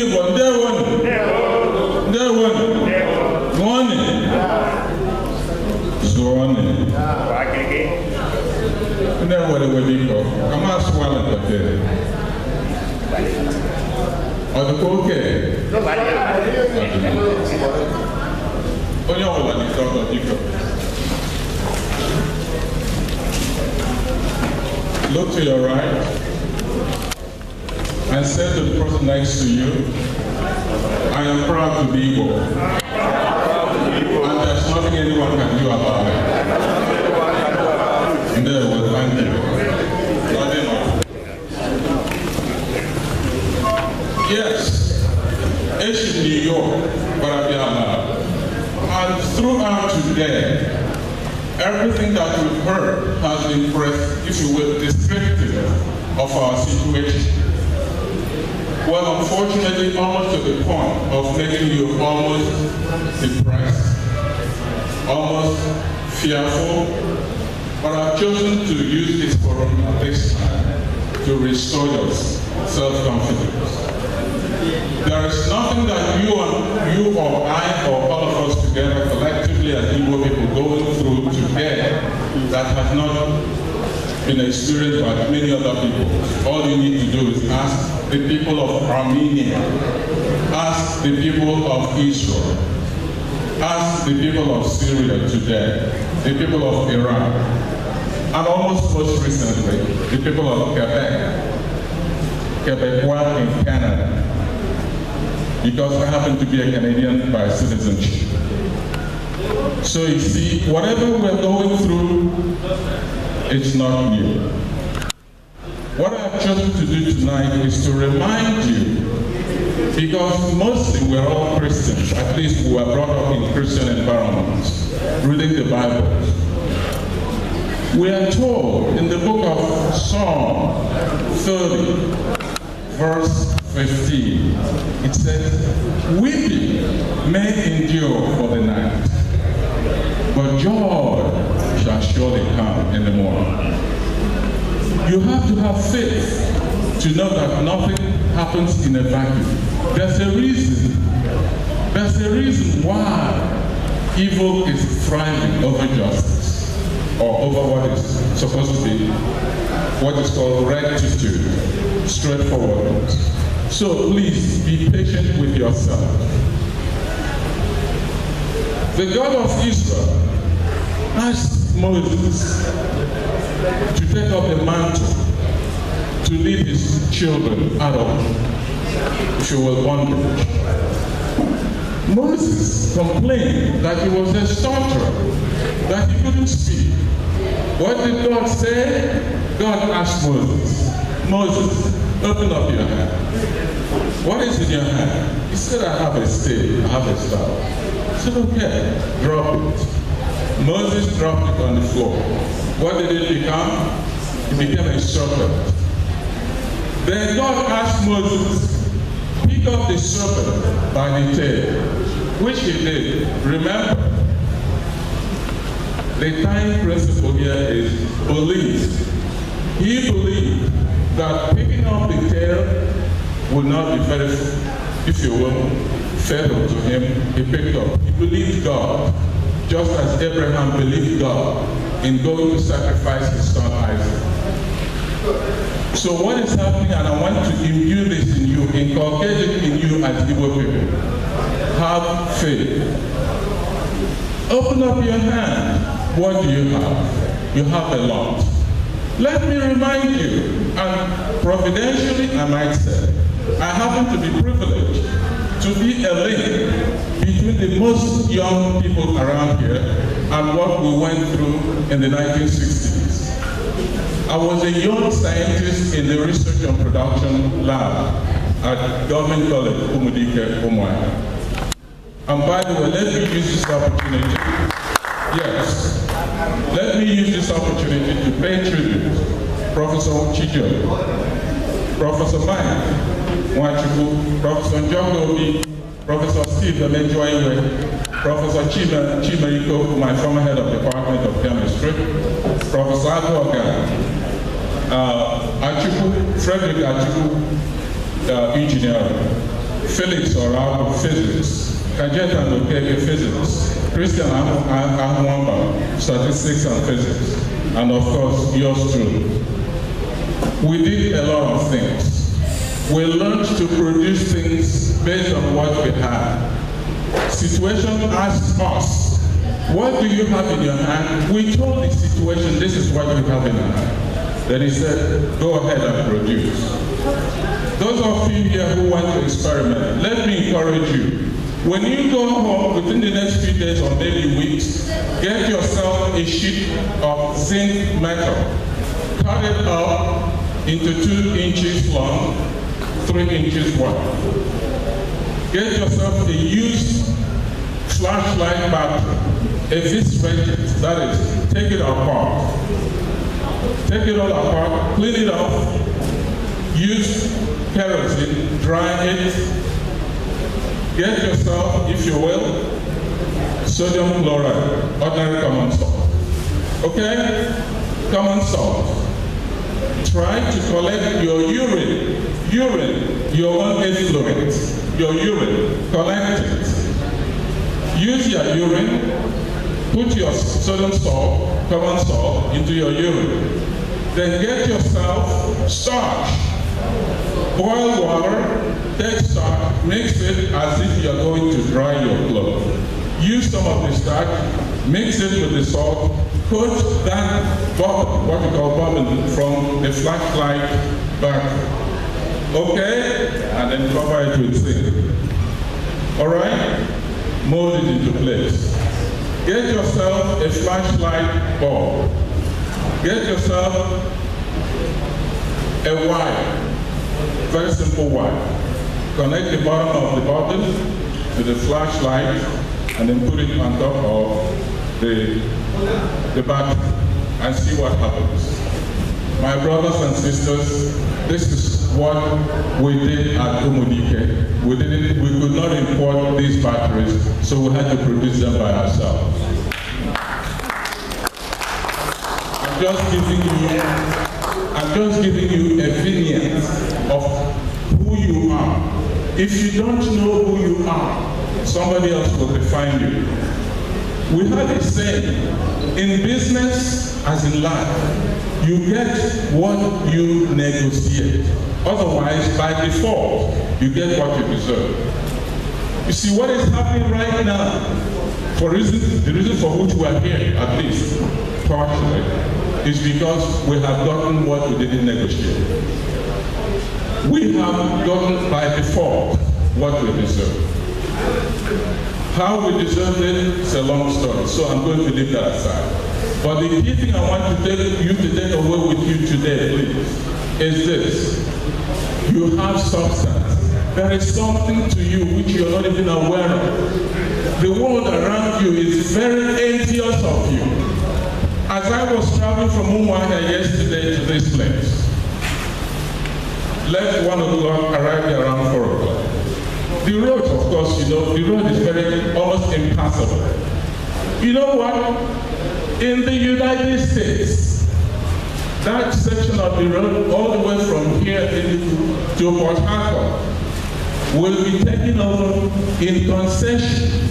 Igbo, ndewo. Morning. Zuone. Ndewo Igbo. Come on, swallow the day. Okay. Onye ọbụla n'ike ọzọ biko. Look to your right and say to the person next to you, I am proud to be Igbo. And there's nothing anyone can do about it. And there will thank you. Yes, ancient New York, Barabiama. And throughout today, everything that we've heard has been, if you will, descriptive of our situation. Well, unfortunately, almost to the point of making you almost depressed, almost fearful, but I've chosen to use this forum at this time to restore your self-confidence. There is nothing that you or I or all of us together collectively as Igbo people going through today that has not been experienced by many other people. All you need to do is ask the people of Armenia, ask the people of Israel, ask the people of Syria today, the people of Iran, and almost most recently, the people of Quebec, Quebecois in Canada, because I happen to be a Canadian by citizenship. So you see, whatever we're going through, it's not new. What I've chosen to do tonight is to remind you, because mostly we're all Christians, at least we were brought up in Christian environments, reading the Bible. We are told in the book of Psalm 30, verse 15, it says, weeping may endure for the night, but joy shall surely come in the morning. You have to have faith to know that nothing happens in a vacuum. There's a reason. There's a reason why evil is thriving over justice, or over what is supposed to be what is called rectitude, straightforwardness. So please be patient with yourself. The God of Israel asked Moses to take up the mantle to lead his children out of, if you will, bondage. Moses complained that he was a stutterer, that he couldn't speak. What did God say? God asked Moses, Moses, open up your hand. What is in your hand? He said, I have a stick, I have a staff. He said, okay, drop it. Moses dropped it on the floor. What did it become? It became a serpent. Then God asked Moses, pick up the serpent by the tail, which he did. Remember, the tiny principle here is belief. He believed that picking up the tail would not be very, if you will, fatal to him. He picked up. He believed God, just as Abraham believed God in going to sacrifice his son Isaac. So what is happening, and I want to imbue this in you, inculcate it in you as Igbo people. Have faith. Open up your hand. What do you have? You have a lot. Let me remind you, and providentially I might say, I happen to be privileged to be a link between the most young people around here and what we went through in the 1960s. I was a young scientist in the research and production lab at Government College, Umudike, Umuahia. And by the way, let me use this opportunity. Yes, let me use this opportunity to pay tribute to Professor Chijo, Professor Mike Nwachukwu, Professor Njogobi, Professor Steve Alejoiwe, Professor Chima Iko, my former head of the Department of Chemistry, Professor Agoga, Achukwu, Frederick Achukwu, engineering, Felix Orao, physics. Kajeta Nokeke, physics. Christian Ahwamba, statistics and physics. And of course, yours truly. We did a lot of things. We learned to produce things based on what we had. Situation asked us, what do you have in your hand? We told the situation, this is what you have in your hand. Then he said, go ahead and produce. Those of you here who want to experiment, let me encourage you. When you go home within the next few days or maybe weeks, get yourself a sheet of zinc metal. Cut it up into 2 inches long, 3 inches wide. Get yourself a used flashlight battery, eviscerate, that is, take it apart. Take it all apart, clean it off, use kerosene, dry it, get yourself, if you will, sodium chloride, ordinary common salt. Okay? Common salt. Try to collect your urine, your 1/8 fluid, your urine, collect it. Use your urine, put your sodium salt, common salt, into your urine. Then get yourself starch. Boil water, take starch, mix it as if you're going to dry your clothes. Use some of the starch, mix it with the salt, put that bubble, what we call bubble, from the flashlight back. Okay? And then cover it with zinc. All right? Mold it into place. Get yourself a flashlight bulb. Get yourself a wire, very simple wire. Connect the bottom of the bottle to the flashlight and then put it on top of the battery and see what happens. My brothers and sisters, this is what we did at Umudike. We could not import these batteries, so we had to produce them by ourselves. I'm just giving you a vignette of who you are. If you don't know who you are, somebody else will define you. We have a saying, in business as in life, you get what you negotiate. Otherwise, by default, you get what you deserve. You see, what is happening right now, the reason for which we are here, at least, partially, is because we have gotten what we didn't negotiate. We have gotten by default what we deserve. How we deserve it is a long story, so I'm going to leave that aside. But the key thing I want to tell you to take away with you today, please, is this. You have substance. There is something to you which you're not even aware of. The world around you is very envious of you. As I was traveling from Umuahia yesterday to this place, left 1 o'clock, arrived around 4 o'clock. The road, of course, you know, the road is almost impassable. You know what? In the United States, that section of the road, all the way from here to Port Harcourt, will be taken over in concession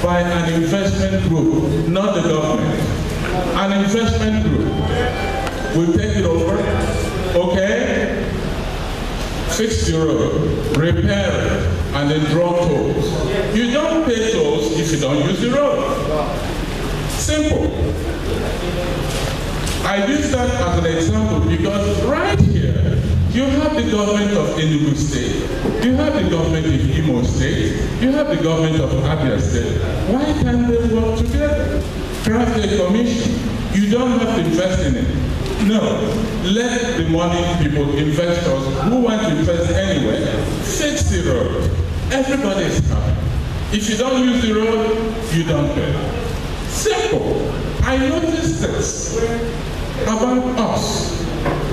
by an investment group, not the government. An investment group will take it over, okay? Fix the road, repair it, and then draw tolls. You don't pay tolls if you don't use the road. Simple. I use that as an example because right here, you have the government of Enugu State, you have the government of Imo State, you have the government of Abia State. Why can't they work together? Craft a commission. You don't have to invest in it. No, let the money people, investors who want to invest anyway, fix the road. Everybody is happy. If you don't use the road, you don't pay. Simple. I noticed this about us.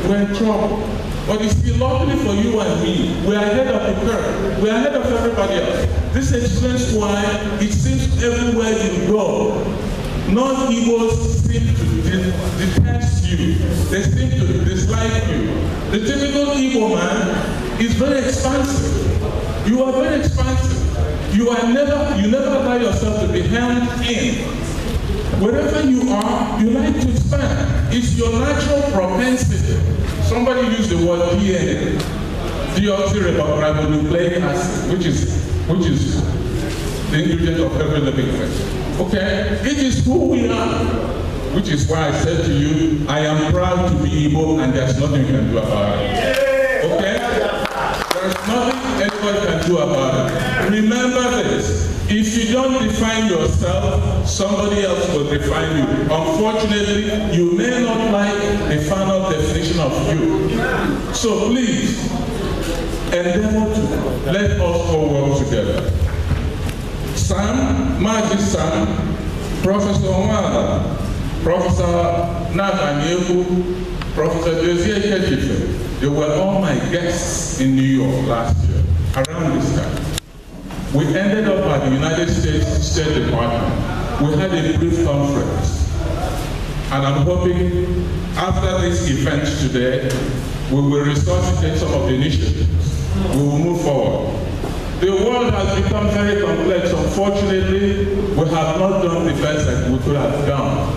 We're in trouble. But you see, luckily for you and me, we're ahead of the curve. We're ahead of everybody else. This explains why it seems everywhere you go, non-Igbos seem to detest you. They seem to dislike you. The typical Igbo man is very expansive. You are very expansive. You never allow yourself to be hemmed in. Wherever you are, you like to expand. It's your natural propensity. Somebody used the word DNA, deoxyribonucleic acid, which is the ingredient of every living thing. Okay? It is who we are. Which is why I said to you, I am proud to be Igbo and there's nothing you can do about it. Okay? There's nothing anybody can do about it. Remember this. If you don't define yourself, somebody else will define you. Unfortunately, you may not like the final definition of you. So please, endeavor to let us all work together. Sam, Magic Sam, Professor Omada, Professor Nathaniel, Professor Josie Kejife, they were all my guests in New York last year, around this time. We ended up at the United States State Department. We had a brief conference. And I'm hoping after this event today, we will resuscitate some of the initiatives. We will move forward. The world has become very complex. Unfortunately, we have not done the best that we could have done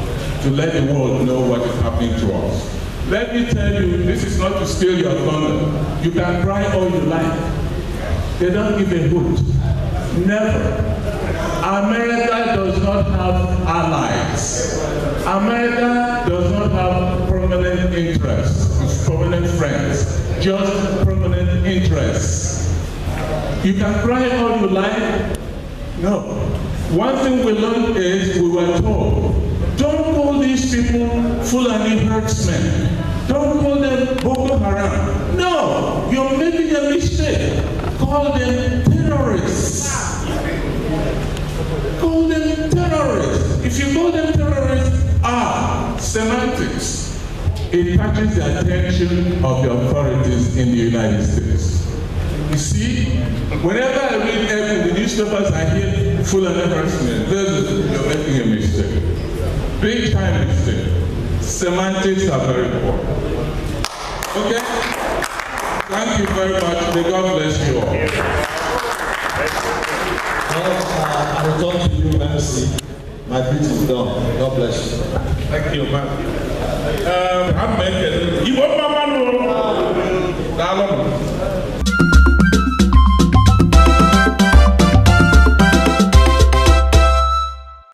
to let the world know what is happening to us. Let me tell you, this is not to steal your thunder. You can cry all you like. They don't give a hoot. Never. America does not have allies. America does not have permanent interests, permanent friends, just permanent interests. You can cry all you like. No. One thing we learned is we were told, don't call these people Fulani herdsmen. Don't call them Boko Haram. No, you're making a mistake. Call them terrorists. Call them terrorists. If you call them terrorists, semantics. It catches the attention of the authorities in the United States. You see, whenever I read in the newspapers, I hear Fulani herdsmen. You're making a mistake. Big time mistake. Semantics are very important. Okay? Thank you very much. May God bless you all. I return to you, MC. My bit is done. God bless you. Thank you, man. I'm making